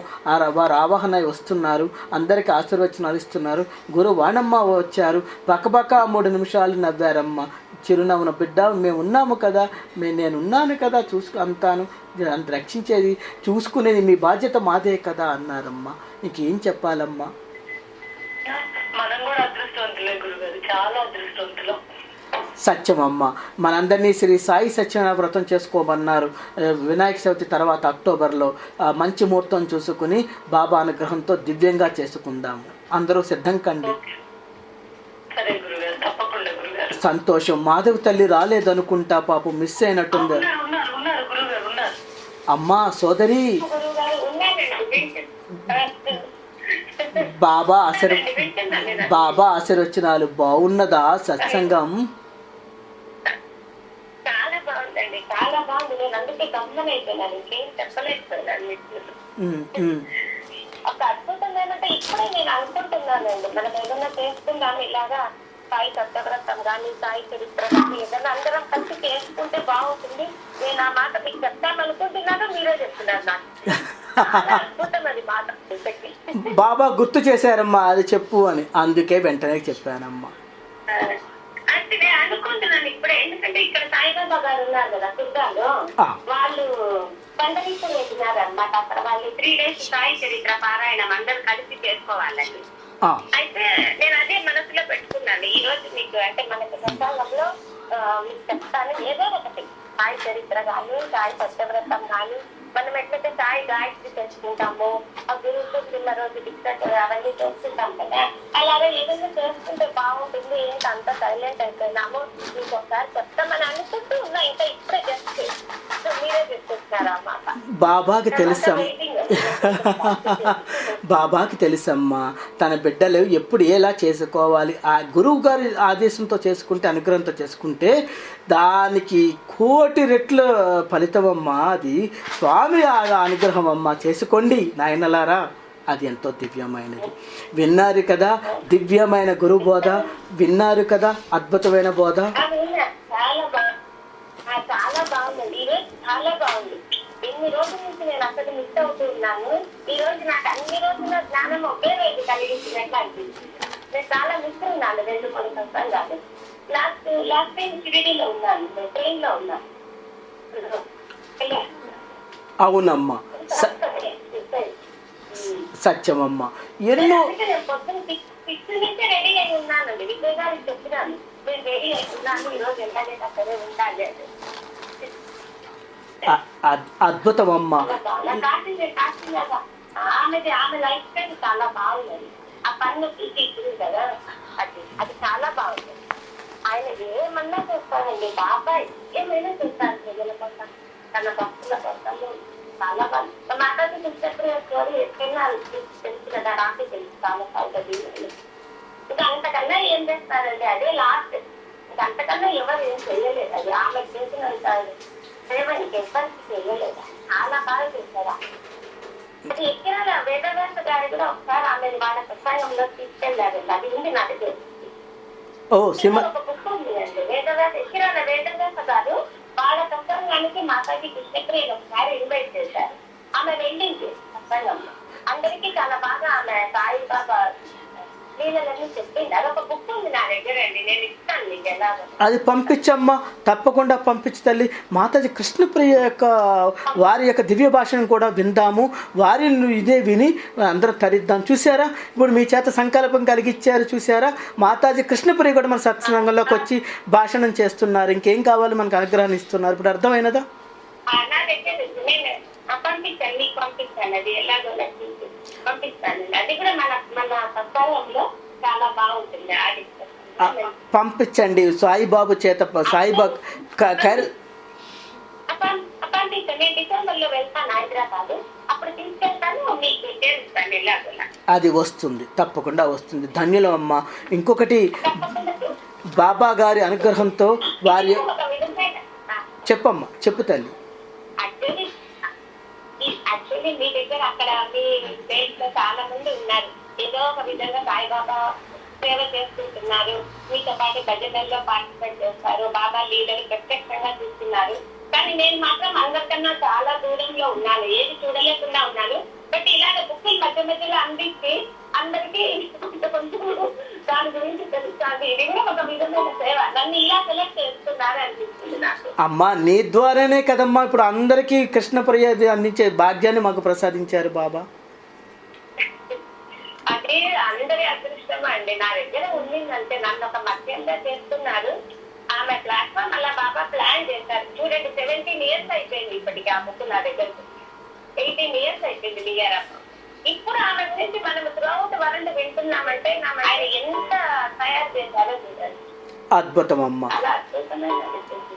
వారు ఆవాహన వస్తున్నారు, అందరికీ ఆశీర్వచనాలు ఇస్తున్నారు. గురు వాణమ్మ వచ్చారు, పక్కపక్క 3 నిమిషాలు నవ్వారమ్మ. చిరునవ్వున, బిడ్డ మేము ఉన్నాము కదా, నేనున్నాను కదా, అంతాను అంత రక్షించేది, చూసుకునేది మీ బాధ్యత మాదే కదా అన్నారమ్మా. ఇంకేం చెప్పాలమ్మా. మనం కూడా అదృష్టవంతులే గురుగారు, చాలా అదృష్టవంతులం. సత్యమమ్మ. మనందరినీ శ్రీ సాయి సత్యనారాయణ వ్రతం చేసుకోమన్నారు. వినాయక చవితి తర్వాత అక్టోబర్లో మంచి ముహూర్తం చూసుకుని బాబా అనుగ్రహంతో దివ్యంగా చేసుకుందాము. అందరూ సిద్ధం కండి. సరే గురుగారు, తప్పకుండా గురుగారు. సంతోషం. మాధవి తల్లి రాలేదనుకుంటా, పాపం మిస్ అయినట్టుంది. ఉన్నారు గురుగారు, ఉన్నారు. అమ్మా సోదరి, గురుగారు ఉన్నారండి. బాబా ఆశీర్వచనాలు. బాగున్నదా సత్సంగం? చాలా బాగుందండి, చాలా బాగుంది. నేను అందుకే గమనైపోయినాను, ఇంకేం చెప్పలేకపోయినాను. ఒక అద్భుతం ఏమంటే ఇప్పుడే నేను అనుకుంటున్నానండి, మనం ఏదైనా చేసుకుందాము ఇలాగా సాయి సత్యవ్రతం కానీ సాయి చరిత్ర కానీ ఏదైనా అందరం కలిసి చేసుకుంటే బాగుంటుంది. నేను ఆ మాట మీకు చెప్తామనుకుంటున్నాను, మీరే చెప్తున్నారు నాకు. అద్భుతం అది మాట. బాబా గుర్తు చేశారమ్మా, అది చెప్పు అని, అందుకే వెంటనే చెప్పానమ్మా. అంటే నేను అనుకుంటున్నాను ఇప్పుడే, ఎందుకంటే ఇక్కడ సాయిబాబా గారు ఉన్నారు కదా దుర్గాలో, వాళ్ళు పండగీసం పెట్టినారు అనమాట. అక్కడ వాళ్ళు 3 days సాయి చరిత్ర పారాయణం అందరూ కలిసి చేసుకోవాలని. అయితే నేను అదే మనసులో పెట్టుకున్నాను. ఈ రోజు మీకు అంటే మనకి సంతానంలో మీకు చెప్తాను ఏదో ఒకటి, సాయి చరిత్ర కానీ సాయి సత్యవ్రతం కానీ, మనం ఎట్లయితే సాయి గాయత్రి చేసుకుంటాము, ఆ గురువుతో చిన్న రోజు డిస్కట్ అవన్నీ చేసుకుంటాం కదా, అలాగే ఏదైనా చేసుకుంటే బాగుంటుంది. ఏంటి అంత సైలెంట్ అయిపోయినాము, మీకు ఒకసారి చెప్తామని అనుకుంటూ ఉన్నా. ఇంకా ఇప్పుడే జస్ట్ మీరే చెప్తున్నారా అన్నమాట. బాబాకి బాబాకి తెలుసమ్మా తన బిడ్డలు ఎప్పుడు ఎలా చేసుకోవాలి. ఆ గురువు గారి ఆదేశంతో చేసుకుంటే, అనుగ్రహంతో చేసుకుంటే దానికి 1,000,000 రెట్ల ఫలితమమ్మా. అది స్వామి అనుగ్రహం అమ్మా. చేసుకోండి నాయనలారా, అది ఎంతో దివ్యమైనది. విన్నారు కదా దివ్యమైన గురు బోధ, విన్నారు కదా అద్భుతమైన బోధ. చాలా బాగుందండి, ఈరోజు చాలా బాగుంది. ఇన్ని రోజుల నుంచి నేను అక్కడ మిస్ అవుతూ ఉన్నాను. ఈ రోజు నాకు అన్ని రోజుల జ్ఞానం ఒకే రోజు కలిగించినట్లు అనిపించింది. నేను చాలా మిస్ ఉన్నాను 2-3 సంవత్సరాలు. లాస్ట్ టైం షిరిడీలో ఉన్నాను, ట్రైన్ లో ఉన్నాను. అవునమ్మా, సత్యమమ్మ. ఎన్నో పొద్దున్న 6 నుంచి రెడీ అయి ఉన్నానండి. విజయ్ గారికి చెప్పినాను, నేను రెడీ అయి ఉన్నాను, ఈ రోజు ఎంతనే అక్కడే ఉండాలి అని. అద్భుతమమ్మ. ఆమె లైఫ్ స్టైల్ చాలా బాగుంది. ఆ పన్ను తీసుకుంది కదా, అది చాలా బాగుంది. ఆయన ఏమన్నా చేస్తారండి, బాబాయ్ ఏమైనా చేస్తారు ప్రజల కోసం, తన భక్తుల కోసము. చాలా బాగుంది. మాట్లాడి చూసేప్పుడు స్టోరీ ఎక్కడైనా తెలుసు కదా, నాకే తెలుసు చాలా అవుతుంది. ఇంకా అంతకన్నా ఏం చేస్తారండి, అదే లాస్ట్. ఇంకా అంతకన్నా ఎవరు ఏం చెయ్యలేదు. అది ఆమె చేసినంత సేవ ఇంకెవ్వరికి చెయ్యలేదు. చాలా బాగా చేశారా. అది ఎక్కిన వేదవ్యాస గారు కూడా ఒకసారి ఆమె వాళ్ళ ప్రసంగంలో తీసుకెళ్లారు. అది ఉంది నా దగ్గర. ఒక బుక్ ఉంది అండి, వేదవ్యాస ఎక్కిరాల వేదవ్యాస గారు వాళ్ళ ప్రసంగానికి మాతాజీ కృష్ణప్రియని ఒకసారి ఇన్వైట్ చేశారు. ఆమె వెళ్ళింది ప్రసంగంలో. అందరికీ చాలా బాగా ఆమె సాయిబాబా లీలలన్నీ చెప్పింది. అదొక బుక్ ఉంది నా దగ్గర అండి, నేను ఇస్తాను మీకు ఎలాగో. అది పంపించమ్మా, తప్పకుండా పంపించి తల్లి. మాతాజీ కృష్ణప్రియ యొక్క వారి యొక్క దివ్య భాషను కూడా విందాము, వారిని ఇదే విని అందరం తరిద్దాం. చూసారా ఇప్పుడు మీ చేత సంకల్పం కలిగిచ్చారు, చూసారా. మాతాజీ కృష్ణప్రియ కూడా మన సత్సంగంలోకి వచ్చి భాషణం చేస్తున్నారు. ఇంకేం కావాలి, మనకు అనుగ్రహాన్ని ఇస్తున్నారు. ఇప్పుడు అర్థమైనదా? నా దగ్గర పంపిస్తాను, మీకు పంపిస్తాను. అది ఎలాగో పంపిస్తాను. అది కూడా మన సత్సంగంలో చాలా బాగుంటుంది. అది పంపించండి సాయిబాబు చేత. సాయిబాబు పంపిస్తాను. నేను డిసెంబర్లో వెళ్తాను హైదరాబాద్, అప్పుడు తీసుకెళ్తాను, మీకు చేస్తాను. ఎలాగో అది వస్తుంది, తప్పకుండా వస్తుంది. ధన్యులం అమ్మ. ఇంకొకటి బాబా గారి అనుగ్రహంతో వారి చెప్పమ్మా, చెప్పు తల్లి. యాక్చువల్లీ మీ దగ్గర అక్కడ మీ స్టేట్ లో చాలా మంది ఉన్నారు, ఏదో ఒక విధంగా సాయిబాబా సేవ చేసుకుంటున్నారు, మీతో పాటు భజనల్లో పార్టిసిపేట్ చేస్తారు, బాబా లీలలు ప్రత్యక్షంగా చూస్తున్నారు. కానీ నేను మాత్రం అందరికన్నా చాలా దూరంలో ఉన్నాను, ఏది చూడలేకుండా ఉన్నాను. బట్ ఇలాగ బుక్కులు మధ్య మధ్యలో అందించి అందరికీ కొంచెం దాని గురించి తెలుస్తుంది. ఇది కూడా ఒక విధమైన సేవ. నన్ను ఇలా సెలెక్ట్ చేస్తున్నారు అనిపిస్తుంది నాకు. అమ్మా నీ ద్వారానే కదమ్మా ఇప్పుడు అందరికీ కృష్ణప్రియ అందించే భాగ్యాన్ని మాకు ప్రసాదించారు బాబా. అదే అందరి అదృష్టం అండి. నా దగ్గర ఉండిందంటే నన్ను ఒక మధ్యంగా చేస్తున్నారు. ఆమె ప్లాట్ఫామ్ అలా బాబా ప్లాన్ చేశారు. చూడండి 17 years అయిపోయింది ఇప్పటికి ఆ బుక్ నా దగ్గరకు. 18 years అయిపోయింది బిఆర్ఎఫ్. ఇప్పుడు ఆమె గురించి మనం త్రూఅవుట్ వరల్డ్ వింటున్నామంటే ఆయన ఎంత తయారు చేశారో చూడండి. అద్భుతం అమ్మ. అలా అద్భుతమైన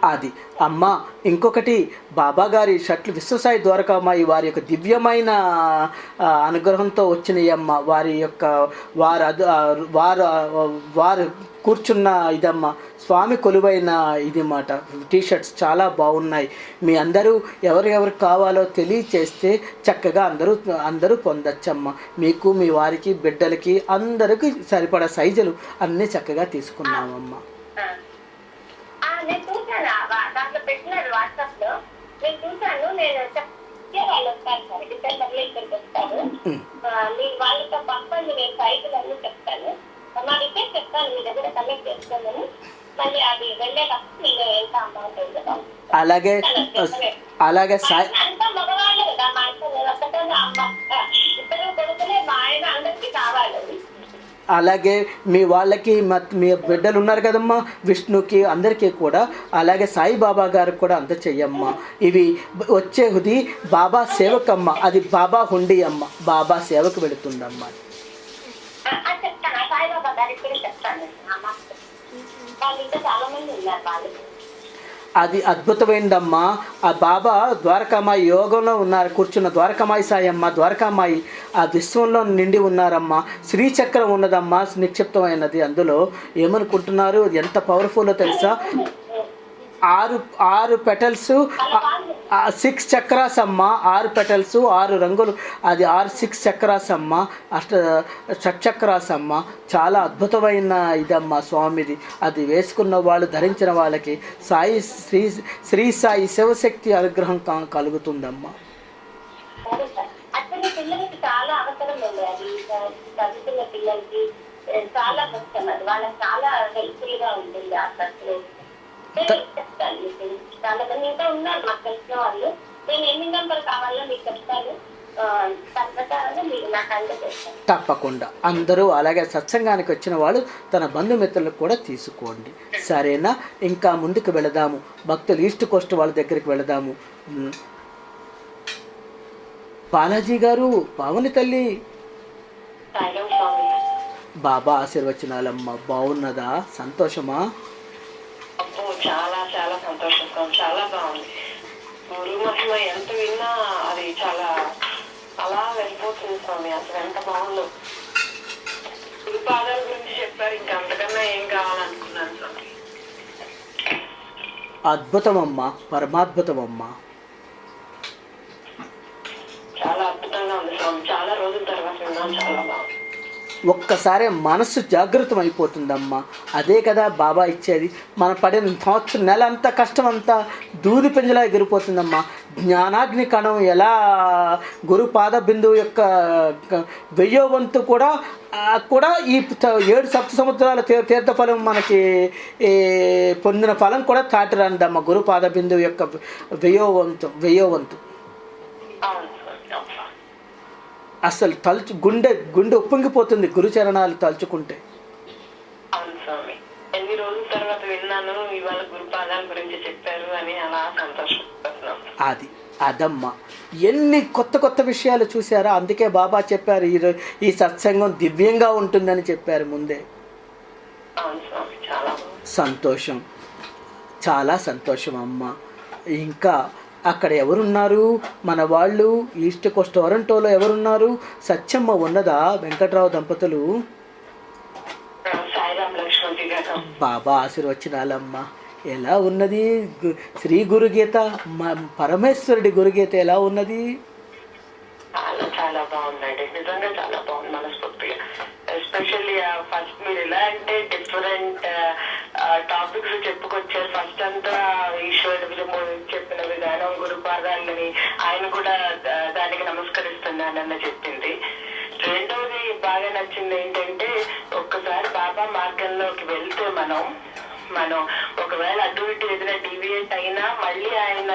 అది అమ్మ. ఇంకొకటి బాబా గారి షట్లు విశ్వసాయి ద్వారకామాయి వారి యొక్క దివ్యమైన అనుగ్రహంతో వచ్చినాయి అమ్మ. వారి యొక్క వారు కూర్చున్న ఇదమ్మ స్వామి కొలువైన ఇది మాట. టీషర్ట్స్ చాలా బాగున్నాయి. మీ అందరూ ఎవరెవరికి కావాలో తెలియచేస్తే చక్కగా అందరూ పొందొచ్చమ్మ. మీకు మీ వారికి బిడ్డలకి అందరికి సరిపడా సైజులు అన్నీ చక్కగా తీసుకున్నామమ్మ. నేను చూసాను దాంట్లో పెట్టినారు వాట్సాప్ లో, నేను చూసాను. నేను చెప్తే వాళ్ళు వస్తారు సార్, డిసెంబర్ లో ఇక్కడికి వస్తారు. వాళ్ళతో పంపండి, నేను సైజులు అన్నీ చెప్తాను. మా రిక్వెస్ట్ చెప్తాను, మీ దగ్గర కలెక్ట్ చేసుకోమని. మళ్ళీ అది వెళ్ళేటప్పుడు మీరు ఎంత అమౌంట్ ఉందో అలాగే అంతా మగవాళ్ళు కదా మా ఇంట్లో. నేను ఒక్కటే అమ్మ, ఇద్దరు కొడుకులే, మా ఆయన అందరికీ కావాలి. అలాగే మీ వాళ్ళకి మీ బిడ్డలు ఉన్నారు కదమ్మా విష్ణుకి అందరికీ కూడా అలాగే సాయిబాబా గారికి కూడా అంత చెయ్యమ్మా. ఇవి వచ్చేది బాబా సేవకమ్మ, అది బాబా హుండీ అమ్మ, బాబా సేవకు వెళుతుందమ్మా. చెప్తాను సాయిబాబా గారికి కూడా చెప్తాను. వాళ్ళు ఇంకా చాలా మంది ఉన్నారు వాళ్ళు. అది అద్భుతమైందమ్మా. ఆ బాబా ద్వారకామాయి యోగంలో ఉన్నారు, కూర్చున్న ద్వారకామాయి సాయమ్మ, ద్వారకామాయి ఆ విశ్వంలో నిండి ఉన్నారమ్మా. శ్రీచక్రం ఉన్నదమ్మా, నిక్షిప్తమైనది. అందులో ఏమనుకుంటున్నారు, ఎంత పవర్ఫుల్లో తెలుసా? 6 పెటల్స్ 6 చక్రాస్ అమ్మ. 6 పెటల్స్ 6 రంగులు, అది 6 చక్రాస్ అమ్మ, షట్చక్రాస్ అమ్మ. చాలా అద్భుతమైన ఇదమ్మా స్వామిది. అది వేసుకున్న వాళ్ళు, ధరించిన వాళ్ళకి శ్రీ సాయి శివశక్తి అనుగ్రహం కలుగుతుందమ్మా. పిల్లలకి చాలా అవసరం ఉంది. అది చదువుతున్న పిల్లలకి చాలా కష్టం. అది వాళ్ళకి చాలా హెల్ప్ఫుల్ గా ఉంటుంది ఆ ఖర్చులో. చెప్తాను, చాలా మంది ఇంకా ఉన్నారు మాకు తెలిసిన వాళ్ళు. నేను ఎన్ని నెంబర్ కావాలో మీకు చెప్తాను, తప్పకుండా మీరు నాకు అందజేస్తాను. తప్పకుండా అందరూ అలాగే సత్సంగానికి వచ్చిన వాళ్ళు తన బంధుమిత్రులకు కూడా తీసుకోండి, సరేనా? ఇంకా ముందుకు వెళదాము, భక్తులు ఈస్ట్ కోస్ట్ వాళ్ళ దగ్గరికి వెళదాము. బాలాజీ గారు, పావని తల్లి, బాబా ఆశీర్వచనాలమ్మ. బాగున్నదా? సంతోషమా? చాలా చాలా సంతోషం, చాలా బాగుంది. గురు మహిమ ఎంత విన్నా అది చాలా అలా వెళ్ళిపోతుంది స్వామి. అసలు ఎంత బాగుందో. గురుపాదాల గురించి చెప్పారు, ఇంకా అంతకన్నా ఏం కావాలనుకున్నాను స్వామి. అద్భుతమమ్మా, పరమాద్భుతమమ్మా. చాలా అద్భుతంగా ఉంది స్వామి. చాలా రోజుల తర్వాత విన్నాం, చాలా బాగుంది. ఒక్కసారి మనస్సు జాగృతం అయిపోతుందమ్మా. అదే కదా బాబా ఇచ్చేది. మన పడిన సంవత్సరం నెల అంతా కష్టం అంతా దూది పింజలా ఎగిరిపోతుందమ్మా. జ్ఞానాగ్ని కణం ఎలా గురు పాద బిందువు యొక్క 1000వ వంతు కూడా ఈ 7 సప్త సముద్రాల తీర్థఫలం మనకి పొందిన ఫలం కూడా తాటిరాందమ్మా. గురు పాద బిందువు యొక్క 1000వ వంతు. అసలు గుండె ఉప్పొంగిపోతుంది గురుచరణాలు తలుచుకుంటే. అవును స్వామి, ఎన్ని రోజుల తర్వాత విన్నాను ఇవాళ గురుపాదాల గురించి చెప్పారు అని అలా సంతోషపడుతున్నాం. అదమ్మా, ఎన్ని కొత్త విషయాలు చూసారా. అందుకే బాబా చెప్పారు ఈ సత్సంగం దివ్యంగా ఉంటుందని చెప్పారు ముందే. అవును స్వామి, చాలా సంతోషం, చాలా సంతోషం అమ్మ. ఇంకా అక్కడ ఎవరున్నారు మన వాళ్ళు? ఈస్ట్ కోస్ట్ టొరంటోలో ఎవరున్నారు? సత్యమ్మ ఉన్నదా? వెంకట్రావు దంపతులు. బాబా ఆశీర్వచనాలమ్మ. ఎలా ఉన్నది శ్రీ గురుగీత, పరమేశ్వరుడి గురుగీత ఎలా ఉన్నది? చాలా చాలా బాగుందండి, నిజంగా చాలా బాగుంది మనస్ఫూర్తిగా. ఎస్పెషల్లీ ఫస్ట్ మీరు ఎలా అంటే డిఫరెంట్ టాపిక్స్ చెప్పుకొచ్చారు. ఫస్ట్ అంతా ఈశ్వరుడు చెప్పిన విధానం, గురుపాదాలని ఆయన కూడా దానికి నమస్కరిస్తున్నానన్న చెప్పింది. రెండోది బాగా నచ్చింది ఏంటంటే, ఒక్కసారి బాబా మార్గంలోకి వెళ్తే మనం ఒకవేళ అటు ఇటు ఏదైనా డీవియేట్ అయినా మళ్ళీ ఆయన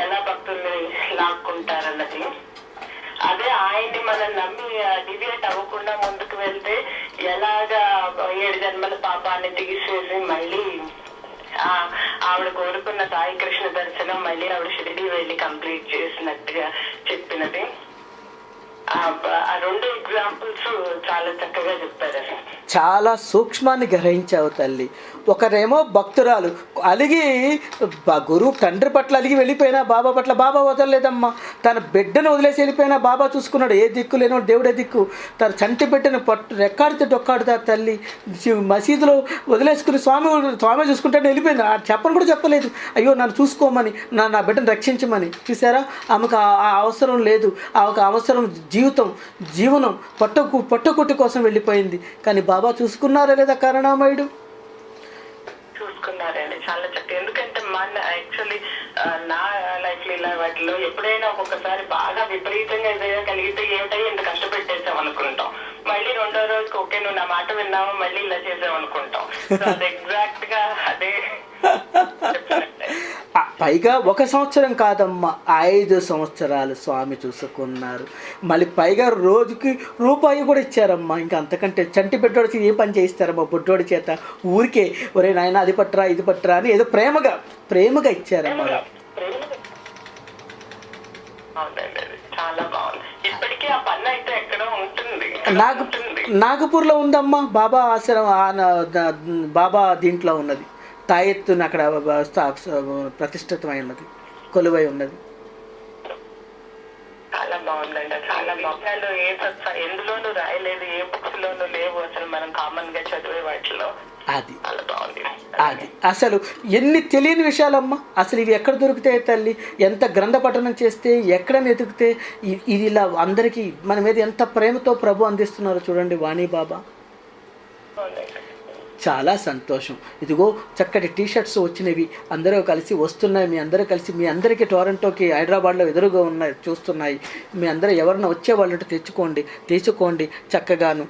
ఎలా భక్తుల్ని లాక్కుంటారన్నది. అదే ఆయన్ని మనం నమ్మి డివియేట్ అవ్వకుండా ముందుకు వెళ్తే ఎలాగా 7 జన్మల పాపాన్ని తీసేసి మళ్ళీ ఆవిడ కోరుకున్న సాయి కృష్ణ దర్శనం మళ్ళీ ఆవిడ షిరిడి వెళ్ళి కంప్లీట్ చేసినట్టుగా చెప్పినది. ఆ రెండు ఎగ్జాంపుల్స్ చాలా చక్కగా చెప్పారు. చాలా సూక్ష్మాన్ని గ్రహించావు తల్లి. ఒకరేమో భక్తురాలు అలిగి గురువు తండ్రి పట్ల అలిగి వెళ్ళిపోయినా బాబా పట్ల బాబా వదలలేదమ్మా. తన బిడ్డను వదిలేసి వెళ్ళిపోయినా బాబా చూసుకున్నాడు. ఏ దిక్కు లేనో దేవుడే దిక్కు. తన చంటి బిడ్డను రెక్కాడితే డొక్కాడుతారు తల్లి. మసీదులో వదిలేసుకుని స్వామి చూసుకుంటాను వెళ్ళిపోయింది. చెప్పని కూడా చెప్పలేదు, అయ్యో నన్ను చూసుకోమని, నా బిడ్డను రక్షించమని. చూసారా, ఆమెకు ఆ అవసరం లేదు. ఆమెకు అవసరం జీవనం పొట్టకుట్టి కోసం వెళ్ళిపోయింది. కానీ బాబా చూసుకున్నారా లేదా కరుణామయుడు? చూసుకున్నారండి చాలా చక్కగా. ఎందుకంటే యాక్చువల్లీ నా లైఫ్ లో ఇలా వాటిలో ఎప్పుడైనా ఒక్కొక్కసారి బాగా విపరీతంగా ఏదైనా కలిగితే ఏమిటో ఇంత కష్టపెట్టేసాం అనుకుంటాం. మళ్ళీ రెండో రోజుకి ఓకే నువ్వు నా మాట విన్నావు మళ్ళీ ఇలా చేసాం అనుకుంటాం. అది ఎగ్జాక్ట్ గా అదే. పైగా 1 సంవత్సరం కాదమ్మా, 5 సంవత్సరాలు స్వామి చూసుకున్నారు. మళ్ళీ పైగా రోజుకి రూపాయి కూడా ఇచ్చారమ్మా. ఇంకా అంతకంటే చంటి బిడ్డోడికి ఏం పని చేయిస్తారమ్మా బుడ్డోడి చేత? ఊరికే ఒరే నాయన అది పట్టరా ఇది పట్టరా అని ఏదో ప్రేమగా ఇచ్చారమ్మా. చాలా బాగుంది. ఇప్పటికీ ఆ పన్ను అయితే ఎక్కడో ఉంటుంది. నాగపూర్లో ఉందమ్మా బాబా ఆశ్రమం. బాబా దీంట్లో ఉన్నది, తాయెత్తుని అక్కడ ప్రతిష్ఠితమై ఉన్నది, కొలువై ఉన్నది. చాలా బాగుందండి. చాలా బాగుంది. ఎందులోనూ రాయలేదు, ఏ బుక్స్ లోనూ లేవు అసలు మనం కామన్ గా చదివే వాటిలో. అది అసలు ఎన్ని తెలియని విషయాలమ్మా. అసలు ఇవి ఎక్కడ దొరుకుతాయి తల్లి? ఎంత గ్రంథ పఠనం చేస్తే ఎక్కడ వెతికితే ఇది ఇలా అందరికీ మన మీద ఎంత ప్రేమతో ప్రభు అందిస్తున్నారో చూడండి వాణి బాబా. చాలా సంతోషం. ఇదిగో చక్కటి టీషర్ట్స్ వచ్చినవి, అందరూ కలిసి వస్తున్నాయి. మీ అందరికీ టొరంటోకి హైదరాబాద్లో ఎదురుగా ఉన్నాయి, చూస్తున్నాయి. మీ అందరూ ఎవరైనా వచ్చే వాళ్ళంటే తెచ్చుకోండి చక్కగాను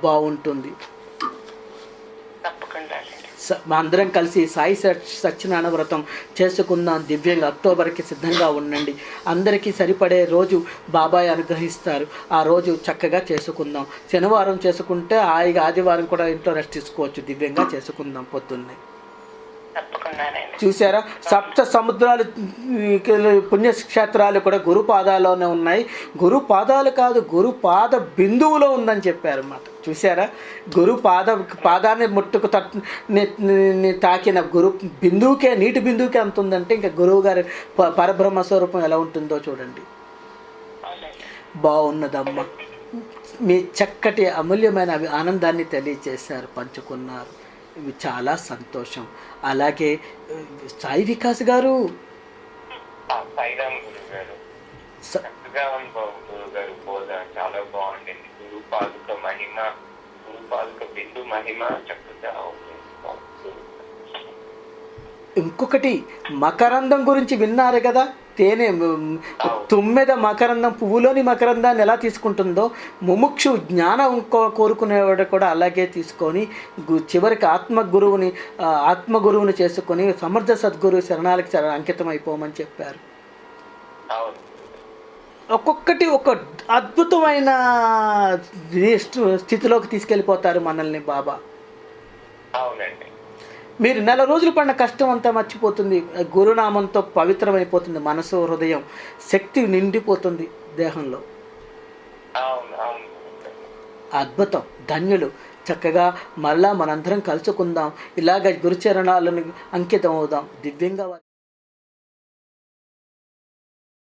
బాగుంటుంది. మా అందరం కలిసి సాయి సత్యనారాయణ వ్రతం చేసుకుందాం దివ్యంగా. అక్టోబర్కి సిద్ధంగా ఉండండి. అందరికీ సరిపడే రోజు బాబాయ్ అనుగ్రహిస్తారు. ఆ రోజు చక్కగా చేసుకుందాం. శనివారం చేసుకుంటే హాయిగా ఆదివారం కూడా ఇంట్లో రెస్ట్ తీసుకోవచ్చు. దివ్యంగా చేసుకుందాం పొద్దున్నే. చూసారా, 7 సముద్రాలు పుణ్యక్షేత్రాలు కూడా గురు పాదాల్లోనే ఉన్నాయి. గురు పాదాలు కాదు, గురు పాద బిందువులో ఉందని చెప్పారు అన్నమాట. చూసారా, గురు పాదాన్ని ముట్టుకు తాకిన గురు బిందువుకే, నీటి బిందువుకే అంత ఉందంటే ఇంకా గురువు గారి పరబ్రహ్మ స్వరూపం ఎలా ఉంటుందో చూడండి. బాగున్నదమ్మా. మీ చక్కటి అమూల్యమైన ఆనందాన్ని తెలియజేశారు, పంచుకున్నారు. ఇవి చాలా సంతోషం. అలాగే సాయి వికాస్ గారు, చాలా బాగుండింది. గురు పాదుక మహిమ, గురు పాదుక బిందు మహిమ చక్కగా. ఇంకొకటి మకరందం గురించి విన్నారు కదా? తేనె తుమ్మెద మకరందం, పువ్వులోని మకరందాన్ని ఎలా తీసుకుంటుందో ముముక్షు జ్ఞానం కోరుకునేవాడు కూడా అలాగే తీసుకొని చివరికి ఆత్మగురువుని చేసుకొని సమర్థ సద్గురు శరణాలకి అంకితం అయిపోమని చెప్పారు. ఒక్కొక్కటి ఒక అద్భుతమైన స్థితిలోకి తీసుకెళ్ళిపోతారు మనల్ని బాబా. అవునండి. మీరు నెల రోజులు పడిన కష్టం అంతా మర్చిపోతుంది. గురునామంతో పవిత్రమైపోతుంది మనసు, హృదయం, శక్తి నిండిపోతుంది దేహంలో. అద్భుతం. ధన్యులు. చక్కగా మళ్ళా మనందరం కలుసుకుందాం. ఇలాగ గురుచరణాలను అంకితం అవుదాం దివ్యంగా.